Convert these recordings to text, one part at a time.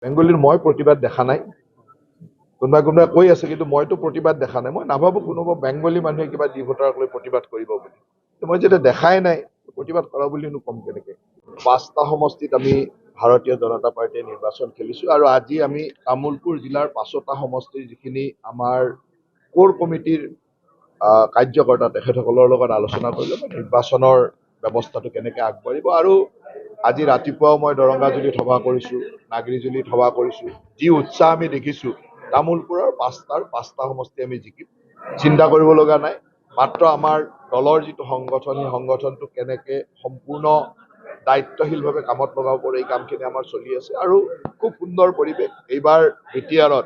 বেংগলীৰ মই প্ৰতিবাদ দেখা নাই। কোনোবাই কৈ আছে, কিন্তু মইতো প্ৰতিবাদ দেখা নাই। মই নাভাবো কোনোবা বেংগলী মানুহে কিবা ডি ভোটাৰক লৈ প্ৰতিবাদ কৰিব বুলি। মই যেতিয়া দেখাই নাই, প্ৰতিবাদ কৰা বুলিনো কম কেনেকে। 5টা সমষ্টিত আমি ভাৰতীয় জনতা পাৰ্টীয়ে নিৰ্বাচন খেলিছো, আৰু আজি আমি তামুলপুৰ জিলাৰ 5টা সমষ্টিৰ যিখিনি আমাৰ কোৰ কমিটিৰ কাৰ্যকৰ্তা তেখেতসকলৰ লগত আলোচনা কৰিলো নিৰ্বাচনৰ ব্যৱস্থাটো কেনেকে আগবাঢ়িব। আৰু আজি ৰাতিপুৱাও মই দৰংগাজুলিত সভা কৰিছো, নাগৰিজুলিত সভা কৰিছো। যি উৎসাহ আমি দেখিছো, তামুলপুৰৰ 5টা সমষ্টি আমি জিকিম, চিন্তা কৰিব লগা নাই। মাত্ৰ আমাৰ দলৰ যিটো সংগঠন, সেই সংগঠনটো কেনেকে সম্পূৰ্ণ দায়িত্বশীলভাৱে কামত লগাব পাৰে, এই কামখিনি আমাৰ চলি আছে। আৰু খুব সুন্দৰ পৰিৱেশ। এইবাৰ বিটিআৰত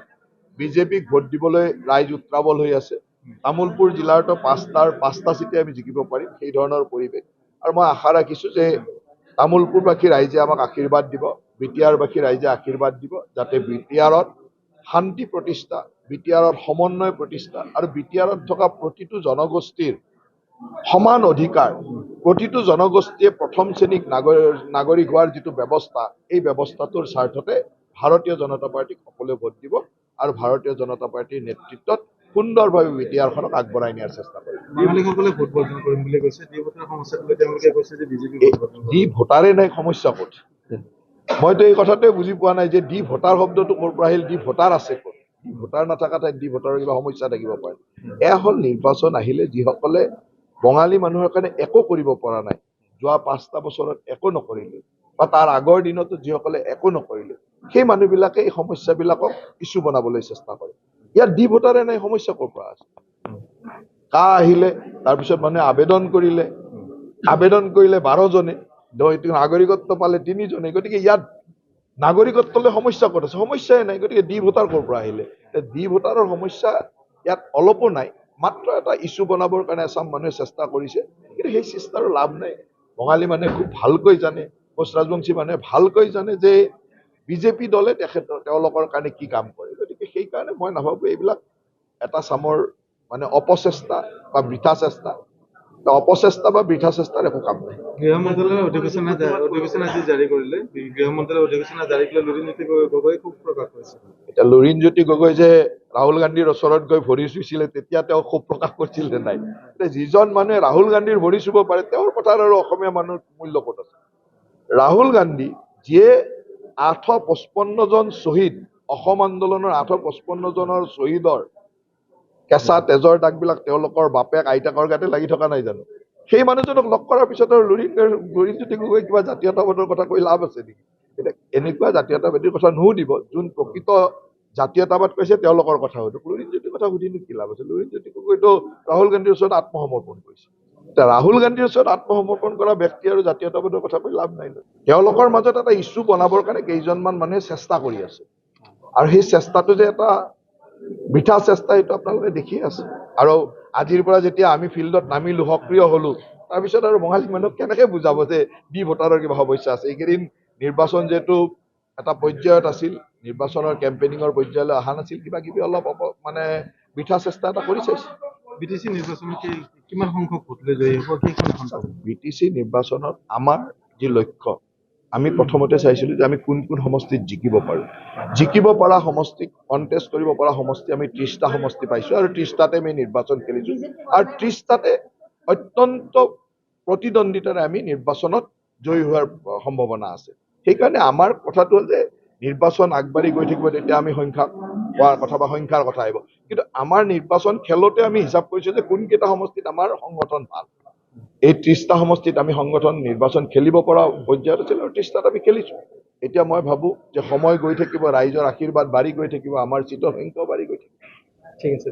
বিজেপিক ভোট দিবলৈ ৰাইজ উত্ৰাৱল হৈ আছে। তামুলপুৰ জিলাৰতো 5টা চিটে আমি জিকিব পাৰিম, সেই ধৰণৰ পৰিৱেশ। আৰু মই আশা ৰাখিছো যে তামুলপুৰবাসী ৰাইজে আমাক আশীৰ্বাদ দিব, বিটিআৰবাসী ৰাইজে আশীৰ্বাদ দিব, যাতে বিটিআৰত শান্তি প্ৰতিষ্ঠা, বিটিআৰত সমন্বয় প্ৰতিষ্ঠা, আৰু বিটিআৰত থকা প্ৰতিটো জনগোষ্ঠীৰ সমান অধিকাৰ, প্ৰতিটো জনগোষ্ঠীয়ে প্ৰথম শ্ৰেণীক নাগৰিক হোৱাৰ যিটো ব্যৱস্থা, এই ব্যৱস্থাটোৰ স্বাৰ্থতে ভাৰতীয় জনতা পাৰ্টীক সকলোৱে ভোট দিব, আৰু ভাৰতীয় জনতা পাৰ্টীৰ নেতৃত্বত সুন্দৰভাৱে বিটিআৰখনক আগবঢ়াই নিয়াৰ চেষ্টা কৰিব। বাঙালীসকলে ভোট বৰ্জন কৰিম বুলি কৈছে। ডি ভোটাৰ সমস্যাটো তেওঁলোকে কৈছে যে বিজেপি ডি ভোটাৰে নাই, সমস্যা ক'ত? মইতো এই কথাটোৱে বুজি পোৱা নাই যে ডি ভোটাৰ শব্দটো ক'ৰ পৰা আহিল। ডি ভোটাৰ আছে ক'ত? ডি ভোটাৰ নাথাকা ঠাইত ডি ভোটাৰৰ কিবা সমস্যা থাকিব পাৰে। এয়া হ'ল নিৰ্বাচন আহিলে যিসকলে বঙালী মানুহৰ কাৰণে একো কৰিব পৰা নাই, যোৱা 5টা বছৰত একো নকৰিলে, বা তাৰ আগৰ দিনতো যিসকলে একো নকৰিলে, সেই মানুহবিলাকে এই সমস্যাবিলাকক ইছ্যু বনাবলৈ চেষ্টা কৰে। ইয়াত ডি ভোটাৰে নাই, সমস্যা ক'ৰ পৰা আছে? কা আহিলে, তাৰপিছত মানুহে আবেদন কৰিলে 12জনে, নাগৰিকত্ব পালে 3জনে। গতিকে ইয়াত নাগৰিকত্বলৈ সমস্যা ক'ত আছে? সমস্যাই নাই। গতিকে ডি ভোটাৰ ক'ৰ পৰা আহিলে? ডি ভোটাৰৰ সমস্যা ইয়াত অলপো নাই। মাত্ৰ এটা ইছ্যু বনাবৰ কাৰণে এচাম মানুহে চেষ্টা কৰিছে, কিন্তু সেই চেষ্টাৰো লাভ নাই। বঙালী মানুহে খুব ভালকৈ জানে, কোচ ৰাজবংশী মানুহে ভালকৈ জানে যে বিজেপি দলে তেওঁলোকৰ কাৰণে কি কাম কৰে। গতিকে সেইকাৰণে মই নাভাবো এইবিলাক এটা চামৰ অপচেষ্টা বা বৃথা চেষ্টা। অপচেষ্টা বা বৃথা চেষ্টাৰ একো কাম নাই। গৃহ মন্ত্ৰালয়ৰ অধিৱেশন আজি জাৰি কৰিলে। গৃহ মন্ত্ৰালয়ৰ অধিৱেশন জাৰি কৰিলে লুৰিণজ্যোতি গগৈ খুব প্ৰকাশ কৰিছে। এতিয়া লুৰিণজ্যোতি গগৈ যে ৰাহুল গান্ধীৰ ওচৰত গৈ ভৰি চুইছিলে, তেতিয়া তেওঁ ক্ষোভ প্ৰকাশ কৰিছিল নে নাই? যিজন মানুহে ৰাহুল গান্ধীৰ ভৰি চুব পাৰে, তেওঁৰ কথাৰ আৰু অসমীয়া মানুহৰ মূল্য ক'ত আছে? ৰাহুল গান্ধী, যিয়ে 855জন শ্বহীদ, অসম আন্দোলনৰ 855জনৰ শ্বহীদৰ কেঁচা তেজৰ দাগবিলাক তেওঁলোকৰ বাপেক আইতাকৰ গাতে লাগি থকা নাই জানো? সেই মানুহজনক লগ কৰাৰ পিছত আৰু লুৰিণজ্যোতি গগৈ কিবা জাতীয়তাবাদৰ কথা কৈ লাভ আছে নেকি? এতিয়া এনেকুৱা জাতীয়তাবাদীৰ কথা নুসুধিব। যোন প্ৰকৃত জাতীয়তাবাদ কৈছে তেওঁলোকৰ কথা সুধক। লুৰিণজ্যোতিৰ কথা সুধিনো কি লাভ আছে? লুৰিণজ্যোতি গগৈতো ৰাহুল গান্ধীৰ ওচৰত আত্মসমৰ্পণ কৰিছে। এতিয়া ৰাহুল গান্ধীৰ ওচৰত আত্মসমৰ্পণ কৰা ব্যক্তি আৰু জাতীয়তাবাদৰ কথা কৈ লাভ নাই। তেওঁলোকৰ মাজত এটা ইছ্যু বনাবৰ কাৰণে কেইজনমান মানুহে চেষ্টা কৰি আছে, আৰু সেই চেষ্টাটো যে এটা বৃথা চেষ্টা, এইটো আপোনালোকে দেখি আছে। আৰু আজিৰ পৰা যেতিয়া আমি ফিল্ডত নামিলো, সক্ৰিয় হলো, তাৰপিছত আৰু বঙালী মানুহক কেনেকে বুজাব যে ডি ভোটাৰৰ কিবা সমস্যা আছে? এইকেইদিন নিৰ্বাচন যিহেতু এটা পৰ্যায়ত আছিল, নিৰ্বাচনৰ কেম্পেইনিঙৰ পৰ্যায়লৈ অহা নাছিল, কিবা কিবি অলপ বৃথা চেষ্টা এটা কৰি চাইছে। বিটিচি নিৰ্বাচনত কিমান সংখ্যক ভোট লৈ জয়ী হ'ব? বিটিচি নিৰ্বাচনত আমাৰ যি লক্ষ্য, আমি প্ৰথমতে চাইছিলো যে আমি কোন কোন সমষ্টিত জিকিব পাৰো। জিকিব পৰা সমষ্টিক কণ্টেষ্ট কৰিব পৰা সমষ্টি আমি 30টা সমষ্টি পাইছো, আৰু 30টাতে আমি নিৰ্বাচন খেলিছো, আৰু 30টাতে অত্যন্ত প্ৰতিদ্বন্দ্বিতাৰে আমি নিৰ্বাচনত জয়ী হোৱাৰ সম্ভাৱনা আছে। সেইকাৰণে আমাৰ কথাটো হ'ল যে নিৰ্বাচন আগবাঢ়ি গৈ থাকিব, তেতিয়া আমি সংখ্যা কোৱাৰ কথা বা সংখ্যাৰ কথা আহিব। কিন্তু আমাৰ নিৰ্বাচন খেলোতে আমি হিচাপ কৰিছো যে কোনকেইটা সমষ্টিত আমাৰ সংগঠন ভাল। এই 30টা সমষ্টিত আমি সংগঠন নিৰ্বাচন খেলিব পৰা পৰ্যায়ত আছিল, আৰু 30টাত আমি খেলিছো। এতিয়া মই ভাবো যে সময় গৈ থাকিব, ৰাইজৰ আশীৰ্বাদ বাঢ়ি গৈ থাকিব, আমাৰ চিটৰ সংখ্যাও বাঢ়ি গৈ থাকিব। ঠিক আছে।